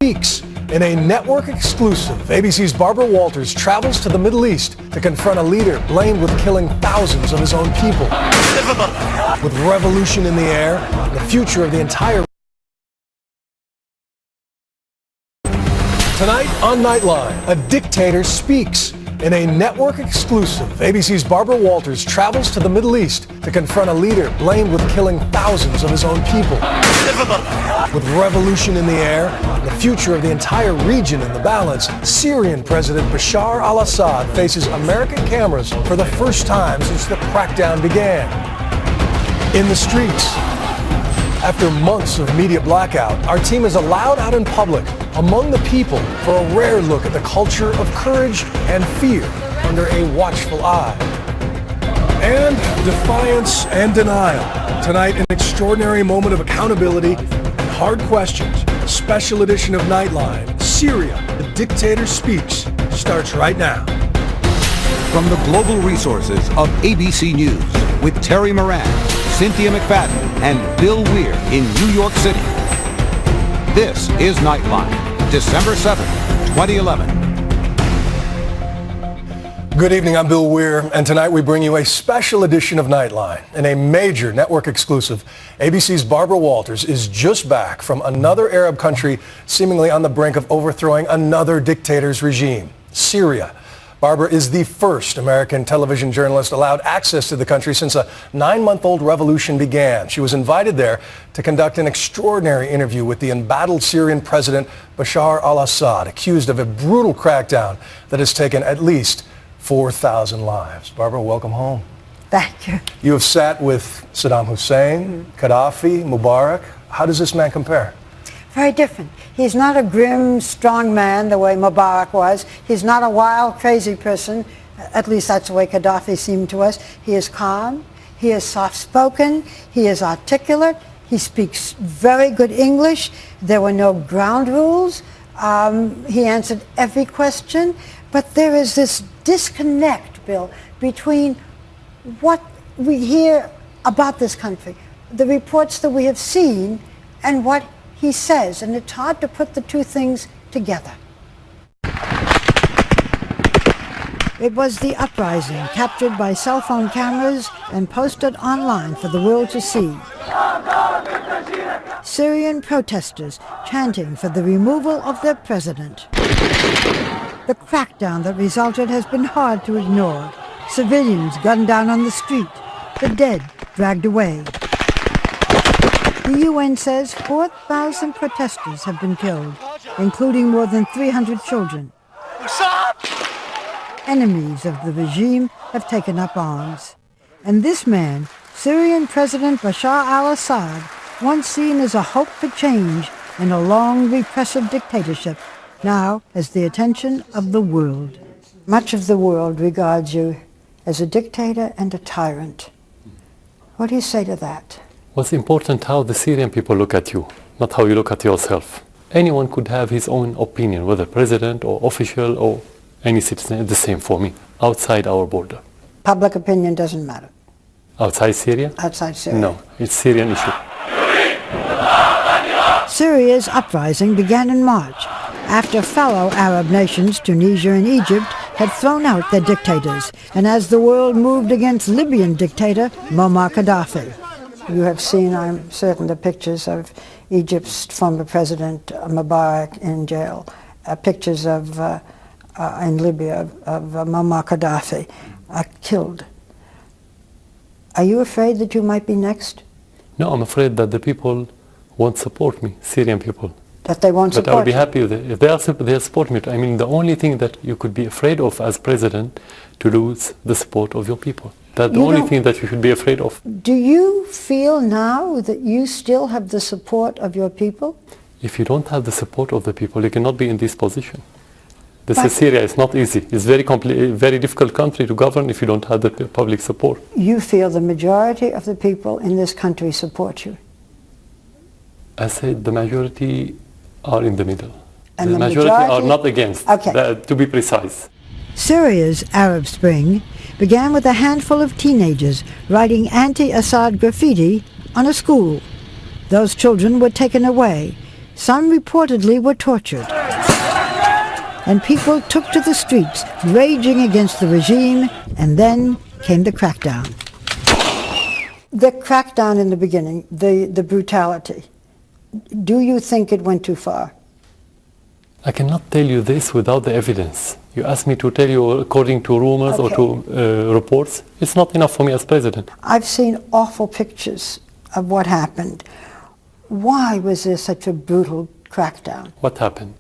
speaks. In a network exclusive, ABC's Barbara Walters travels to the Middle East to confront a leader blamed with killing thousands of his own people. With revolution in the air, the future of the entire... Tonight on Nightline, a dictator speaks. In a network exclusive, ABC's Barbara Walters travels to the Middle East to confront a leader blamed with killing thousands of his own people. With revolution in the air, the future of the entire region in the balance, Syrian President Bashar Al Assad faces American cameras for the first time since the crackdown began. In the streets, after months of media blackout, our team is allowed out in public, among the people, for a rare look at the culture of courage and fear under a watchful eye. And defiance and denial. Tonight, an extraordinary moment of accountability and hard questions. Special edition of Nightline, Syria, the dictator speaks, starts right now. From the global resources of ABC News, with Terry Moran, Cynthia McFadden, and Bill Weir in New York City. This is Nightline, December 7th, 2011. Good evening, I'm Bill Weir, and tonight we bring you a special edition of Nightline. In a major network exclusive, ABC's Barbara Walters is just back from another Arab country seemingly on the brink of overthrowing another dictator's regime, Syria. Barbara is the first American television journalist allowed access to the country since a 9-month-old revolution began. She was invited there to conduct an extraordinary interview with the embattled Syrian President Bashar Al Assad, accused of a brutal crackdown that has taken at least 4,000 lives. Barbara, welcome home. Thank you. You have sat with Saddam Hussein, Gaddafi, Mubarak. How does this man compare? Very different. He's not a grim, strong man the way Mubarak was. He's not a wild, crazy person. At least that's the way Gaddafi seemed to us. He is calm. He is soft-spoken. He is articulate. He speaks very good English. There were no ground rules. He answered every question. But there is this disconnect, Bill, between what we hear about this country, the reports that we have seen, and what he says, and it's hard to put the two things together. It was the uprising captured by cell phone cameras and posted online for the world to see. Syrian protesters chanting for the removal of their president. The crackdown that resulted has been hard to ignore. Civilians gunned down on the street, the dead dragged away. The UN says 4,000 protesters have been killed, including more than 300 children. Enemies of the regime have taken up arms. And this man, Syrian President Bashar al-Assad, once seen as a hope for change in a long repressive dictatorship, now has the attention of the world. Much of the world regards you as a dictator and a tyrant. What do you say to that? What's important how the Syrian people look at you, not how you look at yourself. Anyone could have his own opinion, whether president or official or any citizen, the same for me, outside our border. Public opinion doesn't matter? Outside Syria? Outside Syria. No, it's Syrian issue. Syria's uprising began in March, after fellow Arab nations, Tunisia and Egypt, had thrown out their dictators, and as the world moved against Libyan dictator Muammar Gaddafi. You have seen, I'm certain, the pictures of Egypt's former president Mubarak in jail, pictures of, in Libya, of Muammar Gaddafi killed. Are you afraid that you might be next? No, I'm afraid that the people won't support me, Syrian people. That they won't support you? But I would be happy if they'll support me. I mean, the only thing that you could be afraid of as president, to lose the support of your people. That's the only thing that you should be afraid of. Do you feel now that you still have the support of your people? If you don't have the support of the people, you cannot be in this position. This is Syria. It's not easy. It's very difficult country to govern if you don't have the public support. You feel the majority of the people in this country support you? I said the majority are in the middle. And the majority are not against, to be precise. Syria's Arab Spring began with a handful of teenagers writing anti-Assad graffiti on a school. Those children were taken away. Some reportedly were tortured. And people took to the streets, raging against the regime, and then came the crackdown. The crackdown in the beginning, the brutality, do you think it went too far? I cannot tell you this without the evidence. You ask me to tell you according to rumors or to reports. It's not enough for me as president. I've seen awful pictures of what happened. Why was there such a brutal crackdown? What happened?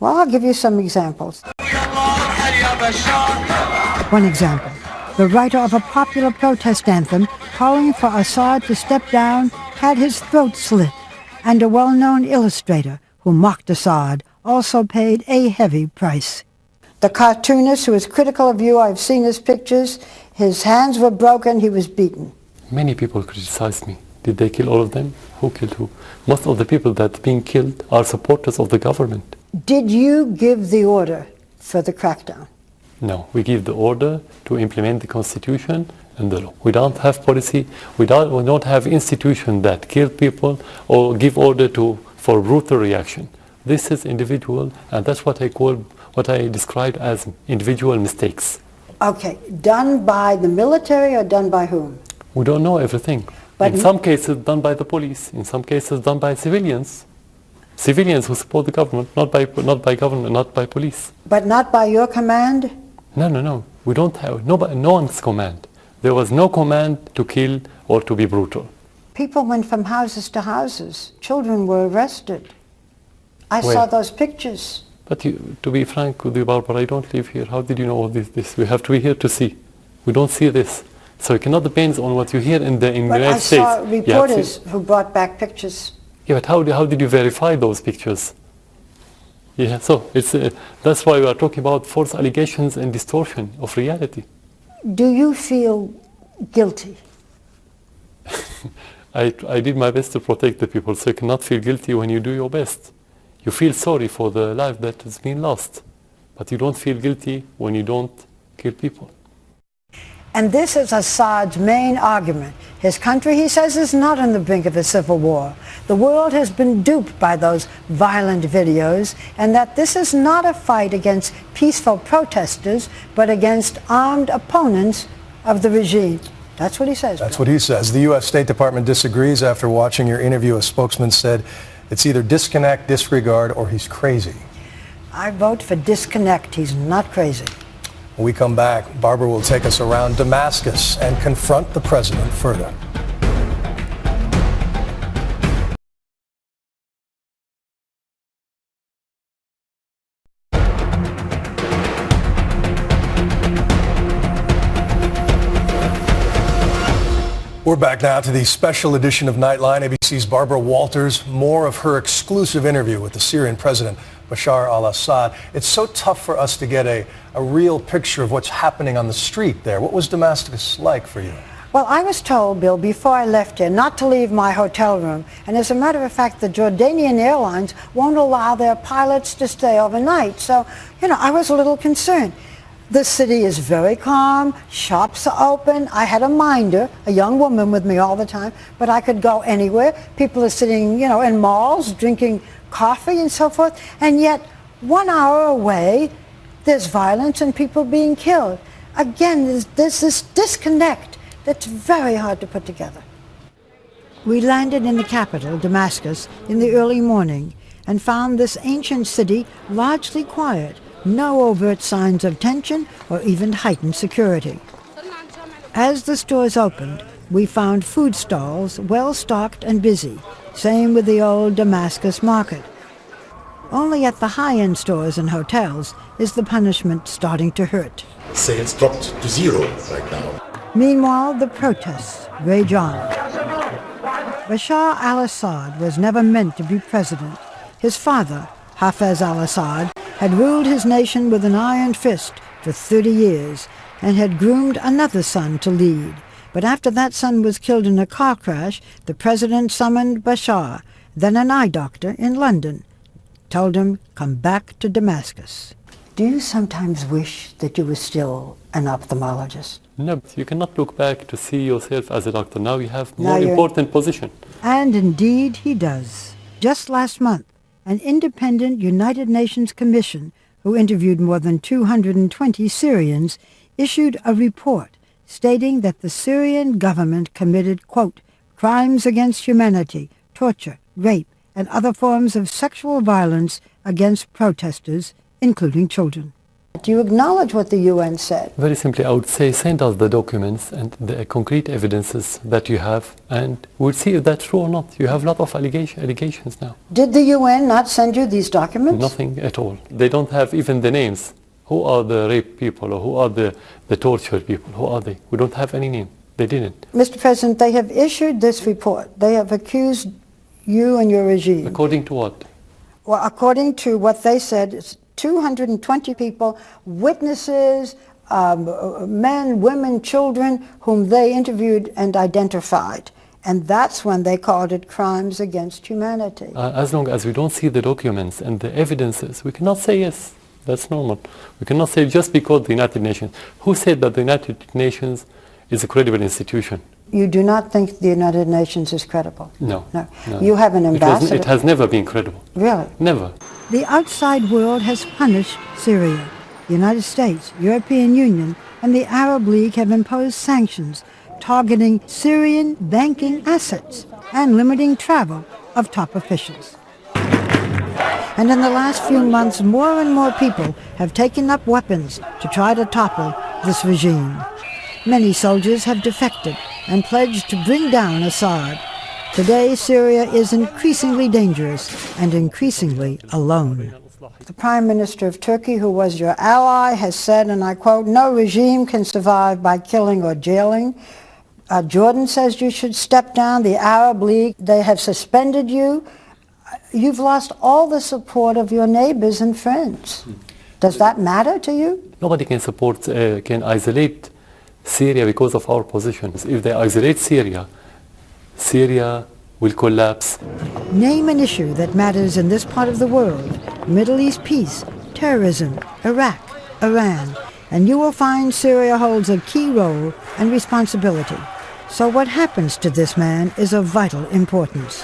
Well, I'll give you some examples. One example, the writer of a popular protest anthem calling for Assad to step down had his throat slit, and a well-known illustrator who mocked Assad also paid a heavy price. The cartoonist who is critical of you, I've seen his pictures, his hands were broken, he was beaten. Many people criticized me. Did they kill all of them? Who killed who? Most of the people that are being killed are supporters of the government. Did you give the order for the crackdown? No, we give the order to implement the constitution and the law. We don't have policy, we don't have institution that kill people or give order for brutal reaction. This is individual, and that's what I describe as individual mistakes. Okay, done by the military or done by whom? We don't know everything. But in some cases done by the police, in some cases done by civilians. Civilians who support the government, not by government, not by police. But not by your command? No. We don't have, no one's command. There was no command to kill or to be brutal. People went from houses to houses. Children were arrested. I saw those pictures. But to be frank with you, Barbara, I don't live here. How did you know all this? We have to be here to see. We don't see this. So it cannot depend on what you hear in the United States. But I saw reporters who brought back pictures. Yeah, but how did you verify those pictures? Yeah, so that's why we are talking about false allegations and distortion of reality. Do you feel guilty? I did my best to protect the people, so you cannot feel guilty when you do your best. You feel sorry for the life that has been lost, but you don't feel guilty when you don't kill people. And this is Assad's main argument. His country, he says, is not on the brink of a civil war. The world has been duped by those violent videos, and that this is not a fight against peaceful protesters, but against armed opponents of the regime. That's what he says. That's what he says. The U.S. State Department disagrees. After watching your interview, a spokesman said it's either disconnect, disregard, or he's crazy. I vote for disconnect. He's not crazy. When we come back, Barbara will take us around Damascus and confront the president further. We're back now to the special edition of Nightline. ABC's Barbara Walters, more of her exclusive interview with the Syrian president, Bashar Al Assad. It's so tough for us to get a real picture of what's happening on the street there. What was Damascus like for you? Well, I was told, Bill, before I left here, not to leave my hotel room. And as a matter of fact, the Jordanian Airlines won't allow their pilots to stay overnight. So, I was a little concerned. The city is very calm, shops are open. I had a minder, a young woman with me all the time, but I could go anywhere. People are sitting, in malls, drinking coffee and so forth. And yet, 1 hour away, there's violence and people being killed. Again, there's this disconnect that's very hard to put together. We landed in the capital, Damascus, in the early morning and found this ancient city largely quiet. No overt signs of tension or even heightened security. As the stores opened, we found food stalls well-stocked and busy. Same with the old Damascus market. Only at the high-end stores and hotels is the punishment starting to hurt. Sales dropped to zero right now. Meanwhile, the protests rage on. Bashar al-Assad was never meant to be president. His father, Hafez al-Assad, had ruled his nation with an iron fist for 30 years and had groomed another son to lead. But after that son was killed in a car crash, the president summoned Bashar, then an eye doctor in London, told him, come back to Damascus. Do you sometimes wish that you were still an ophthalmologist? No, but you cannot look back to see yourself as a doctor. Now you have more important position. And indeed he does. Just last month, an independent United Nations commission who interviewed more than 220 Syrians issued a report stating that the Syrian government committed, quote, crimes against humanity, torture, rape, and other forms of sexual violence against protesters, including children. Do you acknowledge what the UN said? Very simply, I would say send us the documents and the concrete evidences that you have, and we'll see if that's true or not. You have a lot of allegations now. Did the UN not send you these documents? Nothing at all. They don't have even the names. Who are the rape people, or who are the tortured people? Who are they? We don't have any name. They didn't. Mr. President, they have issued this report. They have accused you and your regime. According to what? Well, according to what they said, it's 220 people, witnesses, men, women, children, whom they interviewed and identified. And that's when they called it crimes against humanity. As long as we don't see the documents and the evidences, we cannot say yes. That's normal. We cannot say just because the United Nations. Who said that the United Nations is a credible institution? You do not think the United Nations is credible? No. No. You have an ambassador. It has never been credible. Really? Never. The outside world has punished Syria. The United States, European Union, and the Arab League have imposed sanctions targeting Syrian banking assets and limiting travel of top officials. And in the last few months, more and more people have taken up weapons to try to topple this regime. Many soldiers have defected and pledged to bring down Assad. Today, Syria is increasingly dangerous and increasingly alone. The Prime Minister of Turkey, who was your ally, has said, and I quote, "No regime can survive by killing or jailing." Jordan says you should step down. The Arab League, they have suspended you. You've lost all the support of your neighbors and friends. Does that matter to you? Nobody can isolate Syria because of our positions. If they isolate Syria, Syria will collapse. Name an issue that matters in this part of the world, Middle East peace, terrorism, Iraq, Iran, and you will find Syria holds a key role and responsibility. So what happens to this man is of vital importance.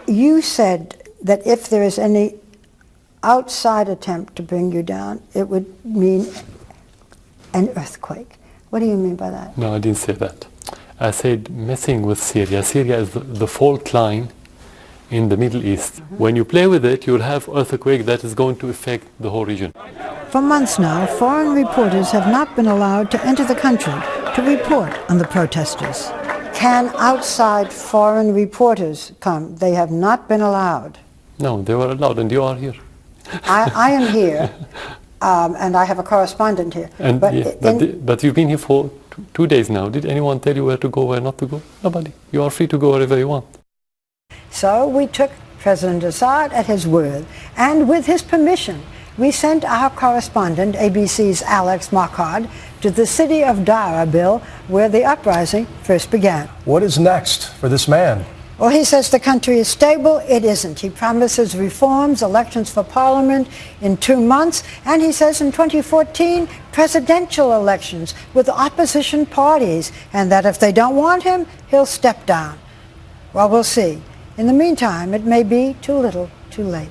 You said that if there is any outside attempt to bring you down, it would mean an earthquake. What do you mean by that? No, I didn't say that. I said messing with Syria. Syria is the fault line in the Middle East. When you play with it, you'll have earthquake that is going to affect the whole region. For months now, foreign reporters have not been allowed to enter the country to report on the protesters. Can outside foreign reporters come? They have not been allowed. No, they were allowed, and you are here. I am here, and I have a correspondent here. And but you've been here for 2 days now. Did anyone tell you where to go, where not to go? Nobody. You are free to go wherever you want. So we took President Assad at his word, and with his permission, we sent our correspondent, ABC's Alex Marquardt, to the city of Darabil, where the uprising first began. What is next for this man? Well, he says the country is stable. It isn't. He promises reforms, elections for parliament in 2 months, and he says in 2014, presidential elections with opposition parties, and that if they don't want him, he'll step down. Well, we'll see. In the meantime, it may be too little, too late.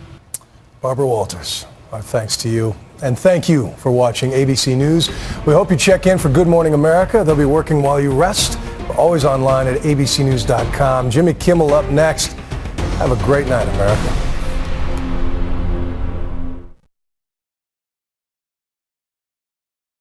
Barbara Walters, our thanks to you. And thank you for watching ABC News. We hope you check in for Good Morning America. They'll be working while you rest. We're always online at abcnews.com. Jimmy Kimmel up next. Have a great night, America.